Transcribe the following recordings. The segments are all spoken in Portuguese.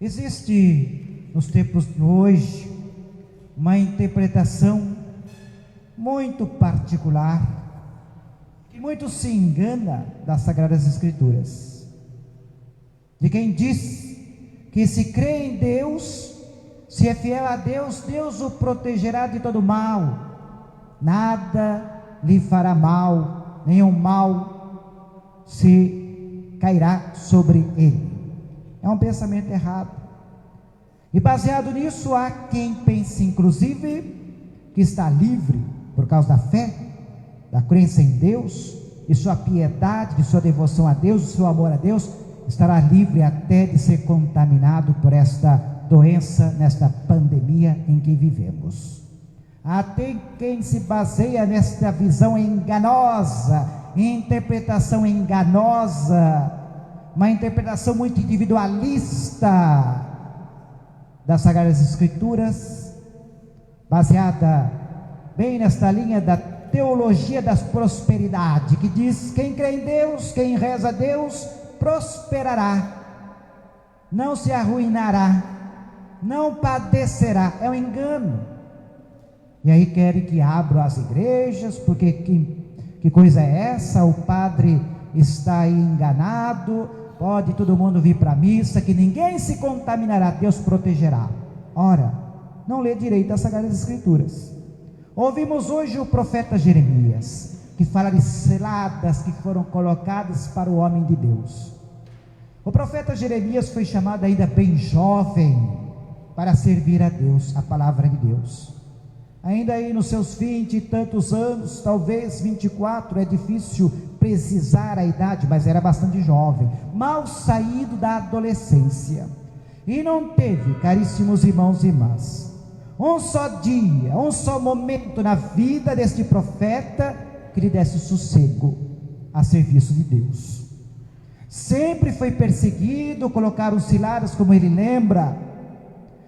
Existe, nos tempos de hoje, uma interpretação muito particular, que muito se engana das Sagradas Escrituras, de quem diz que se crê em Deus, se é fiel a Deus, Deus o protegerá de todo mal, nada lhe fará mal, nenhum mal se cairá sobre ele. É um pensamento errado, e baseado nisso há quem pense inclusive que está livre por causa da fé, da crença em Deus, de sua piedade, de sua devoção a Deus, do seu amor a Deus, estará livre até de ser contaminado por esta doença, nesta pandemia em que vivemos. Há até quem se baseia nesta visão enganosa, interpretação enganosa, uma interpretação muito individualista das Sagradas Escrituras, baseada bem nesta linha da teologia da prosperidade, que diz: quem crê em Deus, quem reza a Deus, prosperará, não se arruinará, não padecerá. É um engano. E aí querem que abram as igrejas, porque que coisa é essa? O padre está aí enganado, pode todo mundo vir para a missa, que ninguém se contaminará, Deus protegerá. Ora, não lê direito as Sagradas Escrituras. Ouvimos hoje o profeta Jeremias, que fala de ciladas que foram colocadas para o homem de Deus. O profeta Jeremias foi chamado ainda bem jovem para servir a Deus, a palavra de Deus. Ainda aí nos seus 20 e tantos anos, talvez 24, é difícil precisar a idade, mas era bastante jovem, mal saído da adolescência, e não teve, caríssimos irmãos e irmãs, um só dia, um só momento na vida deste profeta que lhe desse sossego a serviço de Deus. Sempre foi perseguido, colocaram ciladas, como ele lembra,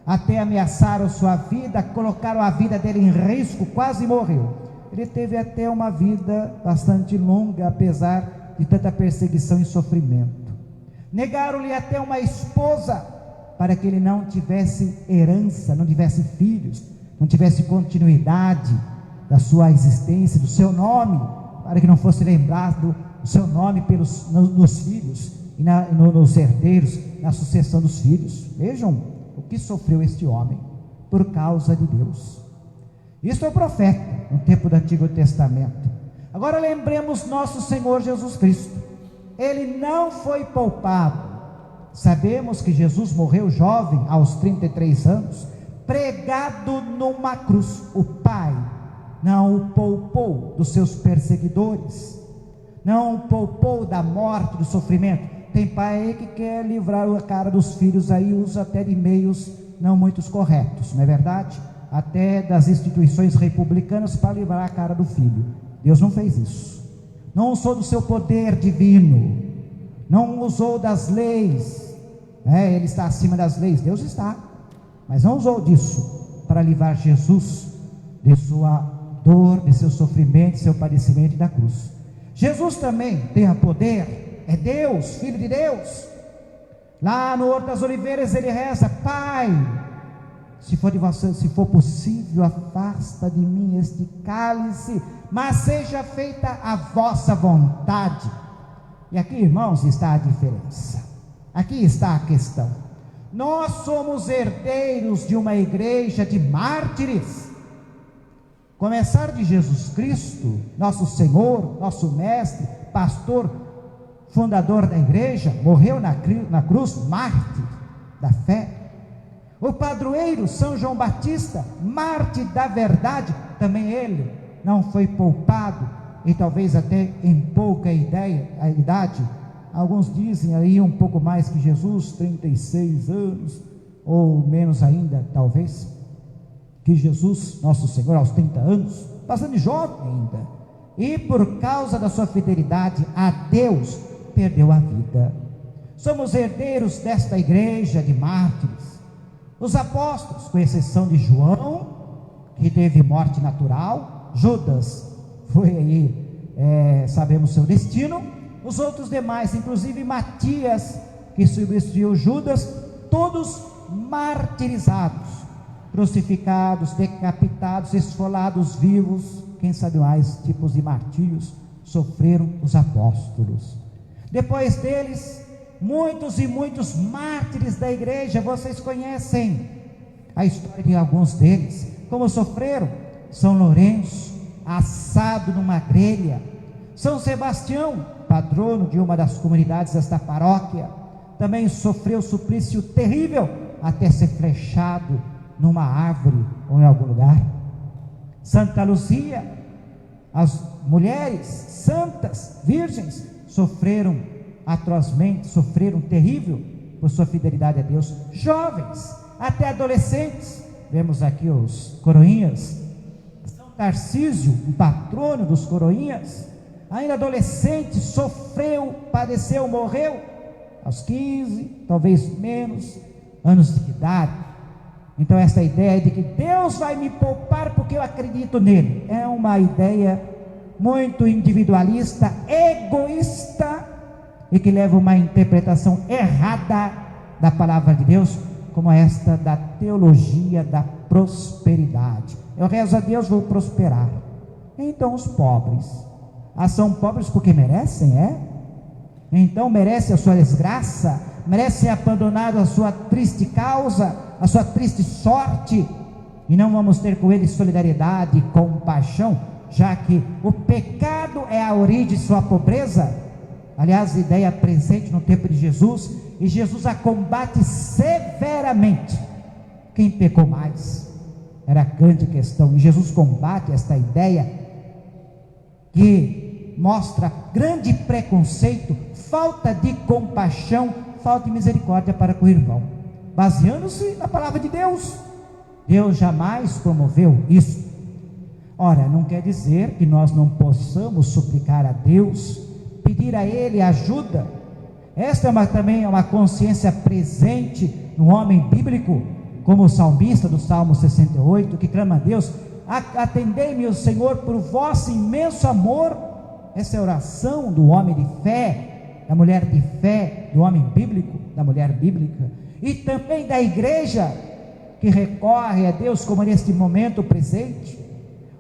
até ameaçaram sua vida, colocaram a vida dele em risco, quase morreu. Ele teve até uma vida bastante longa, apesar de tanta perseguição e sofrimento. Negaram-lhe até uma esposa, para que ele não tivesse herança, não tivesse filhos, não tivesse continuidade da sua existência, do seu nome, para que não fosse lembrado o seu nome nos filhos e nos herdeiros, na sucessão dos filhos. Vejam o que sofreu este homem por causa de Deus. Isto é o profeta no tempo do Antigo Testamento. Agora lembremos nosso Senhor Jesus Cristo. Ele não foi poupado. Sabemos que Jesus morreu jovem, aos 33 anos, pregado numa cruz. O Pai não o poupou dos seus perseguidores, não o poupou da morte, do sofrimento. Tem pai aí que quer livrar a cara dos filhos, aí usa até de meios não muito corretos, não é verdade? Até das instituições republicanas para livrar a cara do filho. Deus não fez isso, não usou do seu poder divino, não usou das leis, ele está acima das leis, Deus está, mas não usou disso para livrar Jesus de sua dor, de seu sofrimento, de seu padecimento da cruz. Jesus também tem poder, é Deus, Filho de Deus. Lá no Horto das Oliveiras ele reza: Pai, se for possível, afasta de mim este cálice, mas seja feita a vossa vontade. E aqui, irmãos, está a diferença, aqui está a questão. Nós somos herdeiros de uma igreja de mártires, começar de Jesus Cristo, nosso Senhor, nosso mestre, pastor, fundador da igreja, morreu na cruz, mártir da fé. O padroeiro São João Batista, mártir da verdade, também ele não foi poupado, e talvez até em pouca idade, alguns dizem aí um pouco mais que Jesus, 36 anos, ou menos ainda, talvez, que Jesus, nosso Senhor, aos 30 anos, bastante jovem ainda, e por causa da sua fidelidade a Deus, perdeu a vida. Somos herdeiros desta igreja de mártires. Os apóstolos, com exceção de João, que teve morte natural, Judas foi aí, sabemos seu destino, os outros demais, inclusive Matias, que substituiu Judas, todos martirizados, crucificados, decapitados, esfolados vivos. Quem sabe mais tipos de martírios sofreram os apóstolos. Depois deles, muitos e muitos mártires da igreja. Vocês conhecem a história de alguns deles, como sofreram. São Lourenço, assado numa grelha. São Sebastião, patrono de uma das comunidades desta paróquia, também sofreu suplício terrível, até ser flechado numa árvore ou em algum lugar. Santa Luzia, as mulheres santas, virgens, sofreram atrozmente, sofreram terrível por sua fidelidade a Deus. Jovens, até adolescentes, vemos aqui os coroinhas. São Tarcísio, o patrono dos coroinhas, ainda adolescente, sofreu, padeceu, morreu aos 15, talvez menos, anos de idade. Então essa ideia de que Deus vai me poupar porque eu acredito nele, é uma ideia muito individualista, egoísta, e que leva uma interpretação errada da palavra de Deus, como esta da teologia da prosperidade. Eu rezo a Deus, vou prosperar. Então os pobres, são pobres porque merecem, então merecem a sua desgraça, merecem abandonar a sua triste causa, a sua triste sorte, e não vamos ter com eles solidariedade e compaixão, já que o pecado é a origem de sua pobreza. Aliás, a ideia presente no tempo de Jesus, e Jesus a combate severamente. Quem pecou mais? Era a grande questão, e Jesus combate esta ideia que mostra grande preconceito, falta de compaixão, falta de misericórdia para com o irmão, baseando-se na palavra de Deus. Deus jamais promoveu isso. Ora, não quer dizer que nós não possamos suplicar a Deus, pedir a Ele ajuda. Esta também é uma consciência presente no homem bíblico, como o salmista do Salmo 68, que clama a Deus: atendei-me, o Senhor, por vosso imenso amor. Essa é a oração do homem de fé, da mulher de fé, do homem bíblico, da mulher bíblica, e também da igreja, que recorre a Deus, como neste momento presente.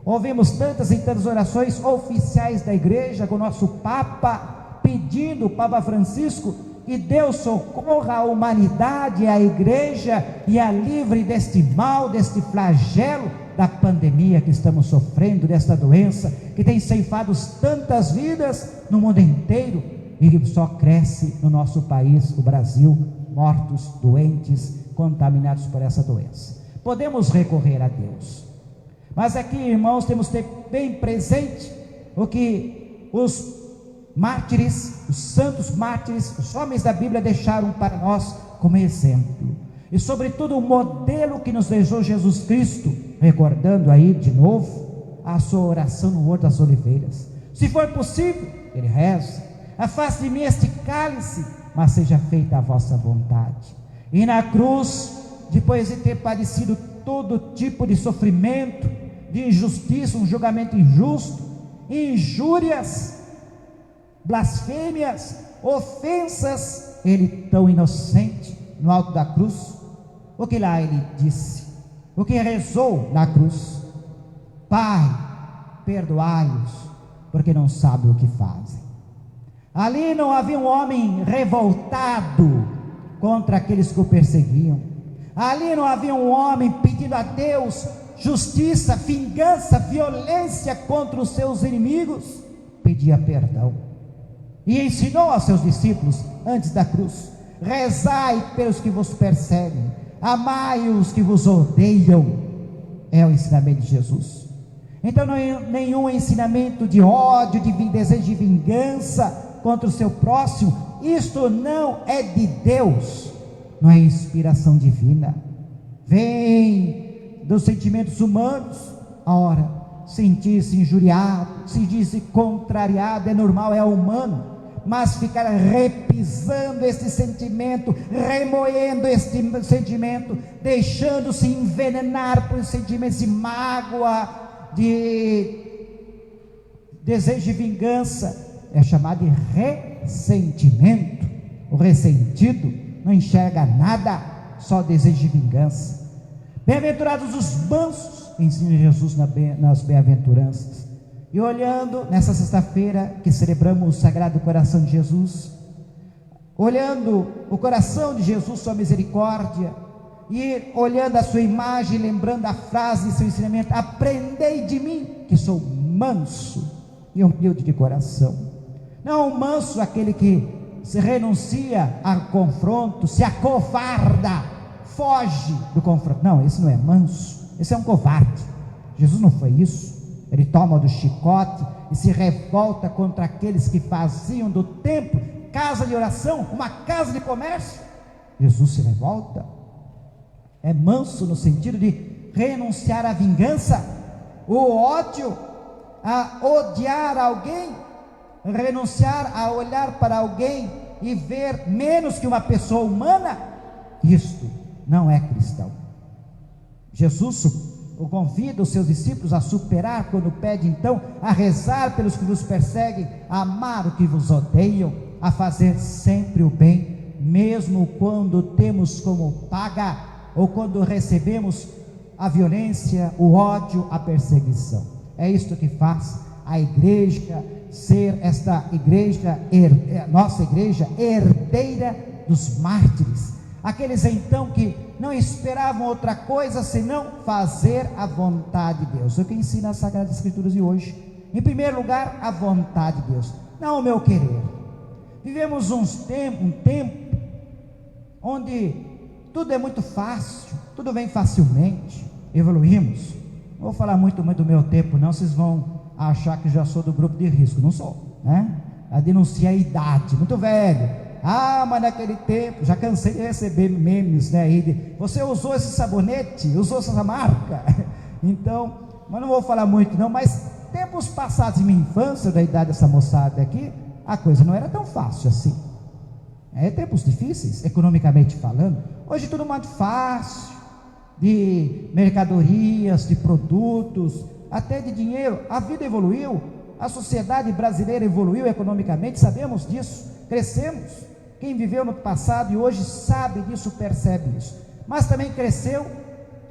Ouvimos tantas e tantas orações oficiais da igreja, com o nosso Papa, pedindo, o Papa Francisco, que Deus socorra a humanidade, a igreja, e a livre deste mal, deste flagelo da pandemia que estamos sofrendo, desta doença que tem ceifado tantas vidas no mundo inteiro, e que só cresce no nosso país, o Brasil, mortos, doentes, contaminados por essa doença. Podemos recorrer a Deus, mas aqui, irmãos, temos que ter bem presente o que os mártires, os santos mártires, os homens da Bíblia deixaram para nós como exemplo, e sobretudo o modelo que nos deixou Jesus Cristo, recordando aí de novo a sua oração no Horto das Oliveiras. Se for possível, ele reza: afaste de mim este cálice, mas seja feita a vossa vontade. E na cruz, depois de ter padecido todo tipo de sofrimento, de injustiça, um julgamento injusto, injúrias, blasfêmias, ofensas, ele tão inocente, no alto da cruz, o que lá ele disse, o que rezou na cruz: Pai, perdoai-os, porque não sabem o que fazem. Ali não havia um homem revoltado contra aqueles que o perseguiam. Ali não havia um homem pedindo a Deus justiça, vingança, violência contra os seus inimigos. Pedia perdão e ensinou aos seus discípulos antes da cruz: rezai pelos que vos perseguem, amai os que vos odeiam. É o ensinamento de Jesus. Então não é nenhum ensinamento de ódio, de desejo de vingança contra o seu próximo. Isto não é de Deus, não é inspiração divina, vem dos sentimentos humanos. Ora, sentir-se injuriado, sentir-se contrariado é normal, é humano, mas ficar repisando este sentimento, remoendo este sentimento, deixando-se envenenar por sentimentos de mágoa, de desejo de vingança, é chamado de rebelião. ressentimento. O ressentido não enxerga nada, só deseja vingança. Bem-aventurados os mansos, ensina Jesus nas bem-aventuranças. E olhando nessa sexta-feira que celebramos o Sagrado Coração de Jesus, olhando o coração de Jesus, sua misericórdia, e olhando a sua imagem, lembrando a frase de seu ensinamento: aprendei de mim, que sou manso e humilde de coração. Não o manso, aquele que se renuncia ao confronto, se acovarda, foge do confronto. Não, esse não é manso, esse é um covarde. Jesus não foi isso. Ele toma do chicote e se revolta contra aqueles que faziam do templo casa de oração, uma casa de comércio. Jesus se revolta. É manso no sentido de renunciar à vingança, o ódio, a odiar alguém, renunciar a olhar para alguém e ver menos que uma pessoa humana. Isto não é cristão. Jesus convida os seus discípulos a superar, quando pede então a rezar pelos que vos perseguem, a amar o que vos odeiam, a fazer sempre o bem, mesmo quando temos como paga, ou quando recebemos a violência, o ódio, a perseguição. É isto que faz a igreja ser esta igreja, nossa igreja, herdeira dos mártires, aqueles então que não esperavam outra coisa senão fazer a vontade de Deus. É o que ensina as Sagradas Escrituras de hoje. Em primeiro lugar, a vontade de Deus, não o meu querer. Vivemos um tempo onde tudo é muito fácil, tudo vem facilmente. Evoluímos. Não vou falar muito do meu tempo não, vocês vão achar que já sou do grupo de risco. Não sou, né? A denuncia a idade, muito velho. Ah, mas naquele tempo, já cansei de receber memes, né? Você usou esse sabonete, usou essa marca. Então, mas não vou falar muito não, mas tempos passados em minha infância, da idade dessa moçada aqui, a coisa não era tão fácil assim. Tempos difíceis, economicamente falando. Hoje tudo muito fácil, de mercadorias, de produtos, até de dinheiro. A vida evoluiu, a sociedade brasileira evoluiu economicamente, sabemos disso, crescemos. Quem viveu no passado e hoje sabe disso, percebe isso. Mas também cresceu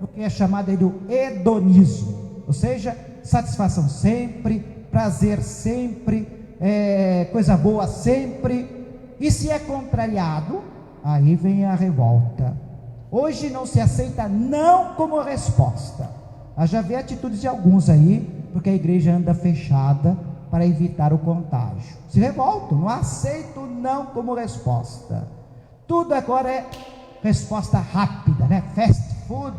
o que é chamado aí do hedonismo, ou seja, satisfação sempre, prazer sempre, coisa boa sempre. E se é contrariado, aí vem a revolta. Hoje não se aceita não como resposta. Já vê atitudes de alguns aí, porque a igreja anda fechada para evitar o contágio. Se revoltam, não aceito não como resposta. Tudo agora é resposta rápida, né? Fast food,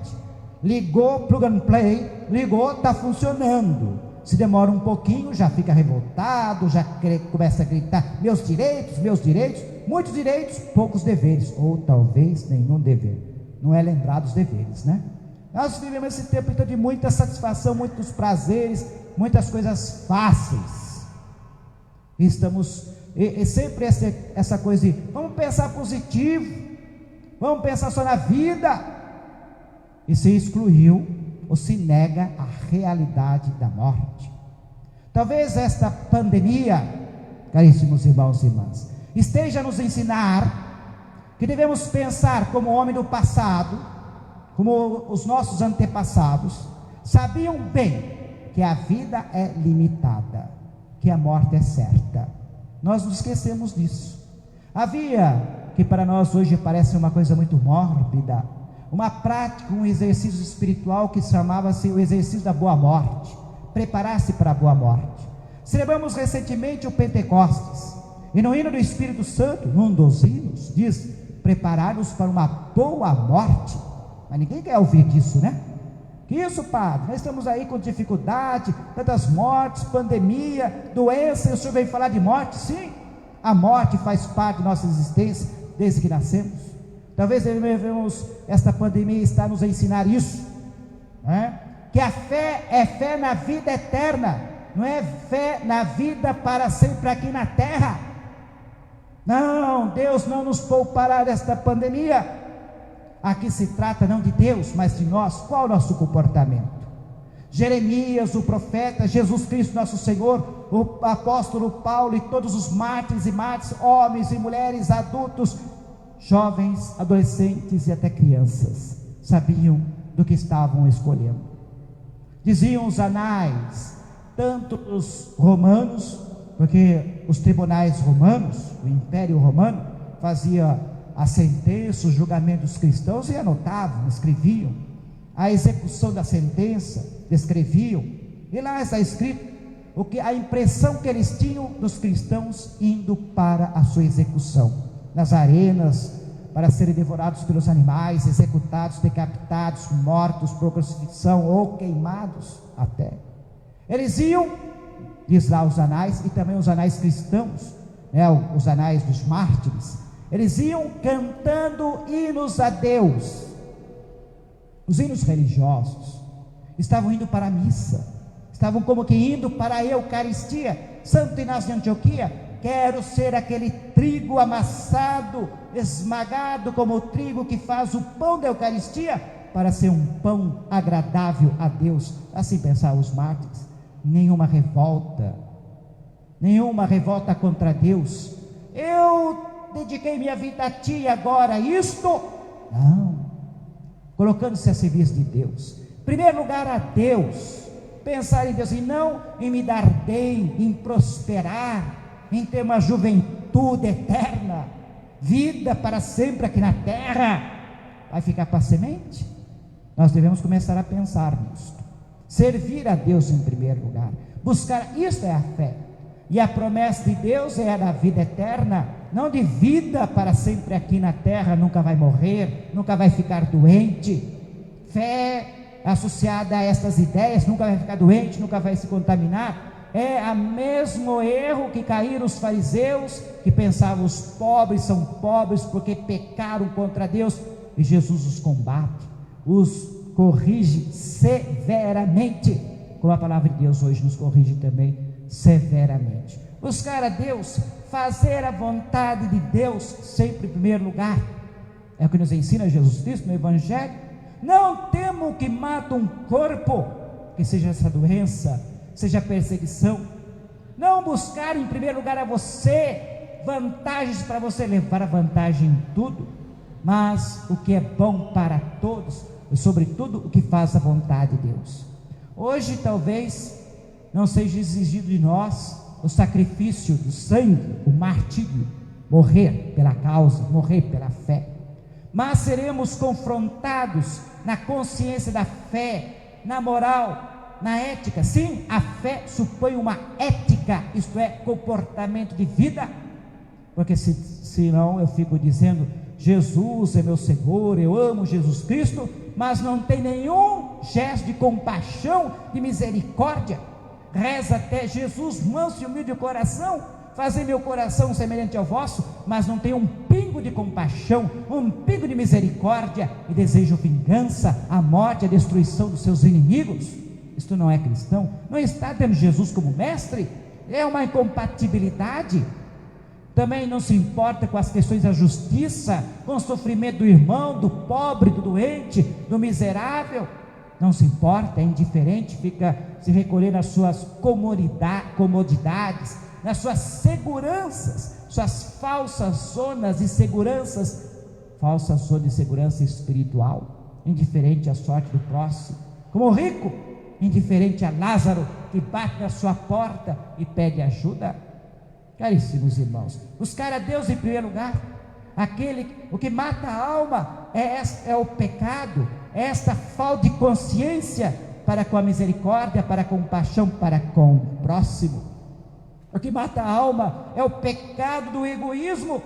ligou, plug and play, ligou, está funcionando. Se demora um pouquinho, já fica revoltado, já começa a gritar, meus direitos, muitos direitos, poucos deveres, ou talvez nenhum dever. Não é lembrar dos deveres, né? Nós vivemos esse tempo então de muita satisfação, muitos prazeres, muitas coisas fáceis. Estamos sempre essa coisa de vamos pensar positivo, vamos pensar só na vida, e se excluiu ou se nega a realidade da morte. Talvez esta pandemia, caríssimos irmãos e irmãs, esteja a nos ensinar que devemos pensar como o homem do passado, como os nossos antepassados sabiam bem que a vida é limitada, que a morte é certa. Nós nos esquecemos disso. Havia, que para nós hoje parece uma coisa muito mórbida, uma prática, um exercício espiritual que chamava-se o exercício da boa morte, preparar-se para a boa morte. Celebramos recentemente o Pentecostes, e no hino do Espírito Santo, num dos hinos, diz, preparar-nos para uma boa morte. Mas ninguém quer ouvir disso, né? Que isso, padre? Nós estamos aí com dificuldade, tantas mortes, pandemia, doença, e o senhor vem falar de morte? Sim, a morte faz parte da nossa existência desde que nascemos. Talvez devemos, esta pandemia está nos a ensinar isso, né? Que a fé é fé na vida eterna, não é fé na vida para sempre aqui na terra. Não, Deus não nos poupará desta pandemia. Aqui se trata não de Deus, mas de nós. Qual o nosso comportamento? Jeremias, o profeta, Jesus Cristo nosso Senhor, o apóstolo Paulo e todos os mártires e mártires, homens e mulheres, adultos, jovens, adolescentes e até crianças, sabiam do que estavam escolhendo. Diziam os anais, tanto os romanos, porque os tribunais romanos, o Império Romano, fazia a sentença, o julgamento dos cristãos e anotavam, escreviam. A execução da sentença, descreviam, e lá está escrito a impressão que eles tinham dos cristãos indo para a sua execução, nas arenas, para serem devorados pelos animais, executados, decapitados, mortos por crucifixão ou queimados até. Eles iam, diz lá os anais, e também os anais cristãos, os anais dos mártires, eles iam cantando hinos a Deus. Os hinos religiosos estavam indo para a missa, estavam como que indo para a Eucaristia. Santo Inácio de Antioquia: quero ser aquele trigo amassado, esmagado como o trigo que faz o pão da Eucaristia, para ser um pão agradável a Deus. Assim pensavam os mártires. Nenhuma revolta contra Deus. Eu dediquei minha vida a ti e agora isto? Não. Colocando-se a serviço de Deus, em primeiro lugar a Deus, pensar em Deus, e não em me dar bem, em prosperar, em ter uma juventude eterna, vida para sempre aqui na terra. Vai ficar para a semente? Nós devemos começar a pensar nisso, servir a Deus em primeiro lugar, buscar. Isto é a fé, e a promessa de Deus é a da vida eterna, não de vida para sempre aqui na terra. Nunca vai morrer, nunca vai ficar doente. Fé associada a estas ideias: nunca vai ficar doente, nunca vai se contaminar. É o mesmo erro que caíram os fariseus, que pensavam os pobres são pobres porque pecaram contra Deus, e Jesus os combate, os corrige severamente, como a palavra de Deus hoje nos corrige também severamente. Buscar a Deus, fazer a vontade de Deus sempre em primeiro lugar, é o que nos ensina Jesus Cristo no Evangelho. Não temo que mata um corpo, que seja essa doença, seja perseguição. Não buscar em primeiro lugar a você vantagens para você levar a vantagem em tudo, mas o que é bom para todos, e sobretudo o que faz a vontade de Deus. Hoje talvez não seja exigido de nós o sacrifício do sangue, o martírio, morrer pela causa, morrer pela fé, mas seremos confrontados na consciência da fé, na moral, na ética. Sim, a fé supõe uma ética, isto é, comportamento de vida, porque senão eu fico dizendo: Jesus é meu Senhor, eu amo Jesus Cristo, mas não tem nenhum gesto de compaixão, de misericórdia. Reza até: Jesus, manso e humilde de coração, fazer meu coração semelhante ao vosso, mas não tem um pingo de compaixão, um pingo de misericórdia, e deseja vingança, a morte, a destruição dos seus inimigos. Isto não é cristão, não está tendo Jesus como mestre, é uma incompatibilidade. Também não se importa com as questões da justiça, com o sofrimento do irmão, do pobre, do doente, do miserável. Não se importa, é indiferente, fica se recolher nas suas comodidades, nas suas seguranças, suas falsas zonas de seguranças, falsa zona de segurança espiritual, indiferente à sorte do próximo, como o rico, indiferente a Lázaro, que bate na sua porta e pede ajuda. Caríssimos irmãos, buscar a Deus em primeiro lugar. O que mata a alma é o pecado, é esta falta de consciência para com a misericórdia, para a compaixão, para com o próximo. O que mata a alma é o pecado do egoísmo.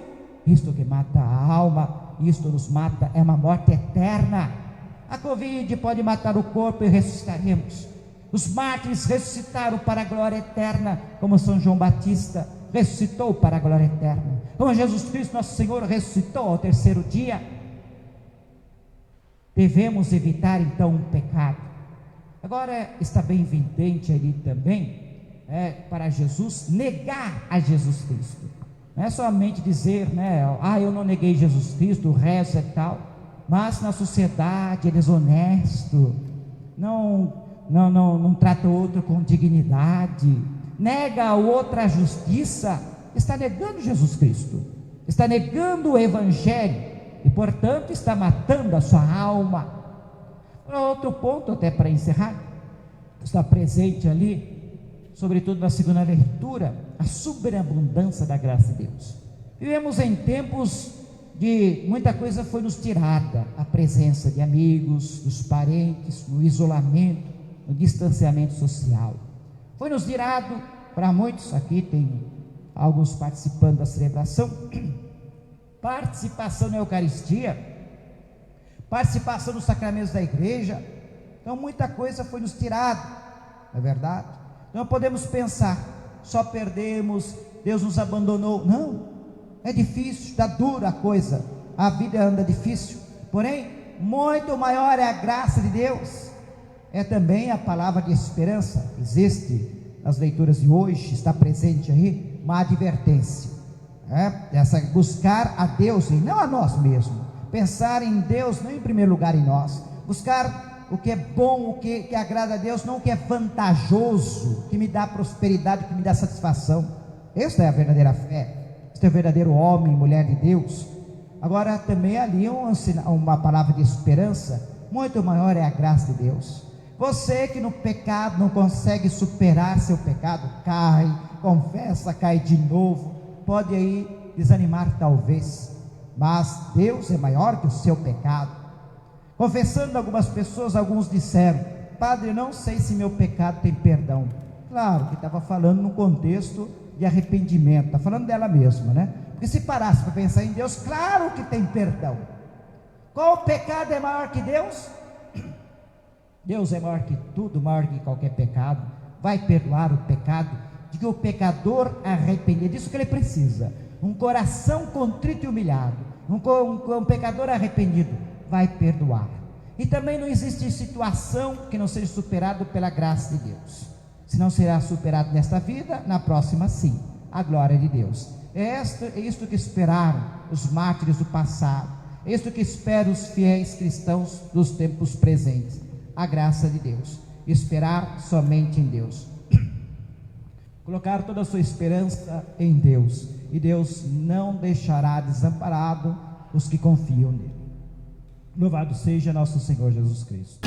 Isto que mata a alma, isto nos mata, é uma morte eterna. A Covid pode matar o corpo e ressuscitaremos. Os mártires ressuscitaram para a glória eterna, como São João Batista ressuscitou para a glória eterna, como Jesus Cristo nosso Senhor ressuscitou ao terceiro dia. Devemos evitar então o pecado. Agora está bem evidente ali também, para Jesus, negar a Jesus Cristo. Não é somente dizer, eu não neguei Jesus Cristo, rezo e tal, mas na sociedade é desonesto, não não trata o outro com dignidade, nega ao outro a justiça, está negando Jesus Cristo, está negando o Evangelho e, portanto, está matando a sua alma. Outro ponto, até para encerrar, está presente ali, sobretudo na segunda leitura, a superabundância da graça de Deus. Vivemos em tempos de muita coisa foi nos tirada, a presença de amigos, dos parentes, no isolamento, no distanciamento social. Foi nos tirado, para muitos, aqui tem alguns participando da celebração, participação na Eucaristia, participação nos sacramentos da igreja. Então muita coisa foi nos tirada, não é verdade? Não podemos pensar, só perdemos, Deus nos abandonou. Não, é difícil, está dura a coisa, a vida anda difícil, porém muito maior é a graça de Deus. É também a palavra de esperança. Existe nas leituras de hoje, está presente aí uma advertência, essa buscar a Deus e não a nós mesmos, pensar em Deus não em primeiro lugar em nós, buscar o que é bom, o que agrada a Deus, não o que é vantajoso, que me dá prosperidade, que me dá satisfação. Esta é a verdadeira fé, este é o verdadeiro homem e mulher de Deus. Agora também ali uma palavra de esperança, muito maior é a graça de Deus. Você que no pecado não consegue superar seu pecado, cai, confessa, cai de novo, pode aí desanimar talvez, mas Deus é maior que o seu pecado. Confessando algumas pessoas, alguns disseram: padre, não sei se meu pecado tem perdão. Claro que estava falando no contexto de arrependimento, está falando dela mesma, né? Porque se parasse para pensar em Deus, claro que tem perdão. Qual pecado é maior que Deus? Deus é maior que tudo, maior que qualquer pecado, vai perdoar o pecado, de que o pecador arrependido, disso que ele precisa, um coração contrito e humilhado, um pecador arrependido, vai perdoar. E também não existe situação que não seja superada pela graça de Deus. Se não será superado nesta vida, na próxima sim, a glória de Deus. É isto que esperaram os mártires do passado, é isto que esperam os fiéis cristãos dos tempos presentes, a graça de Deus, esperar somente em Deus, colocar toda a sua esperança em Deus, e Deus não deixará desamparado os que confiam nele. Louvado seja nosso Senhor Jesus Cristo.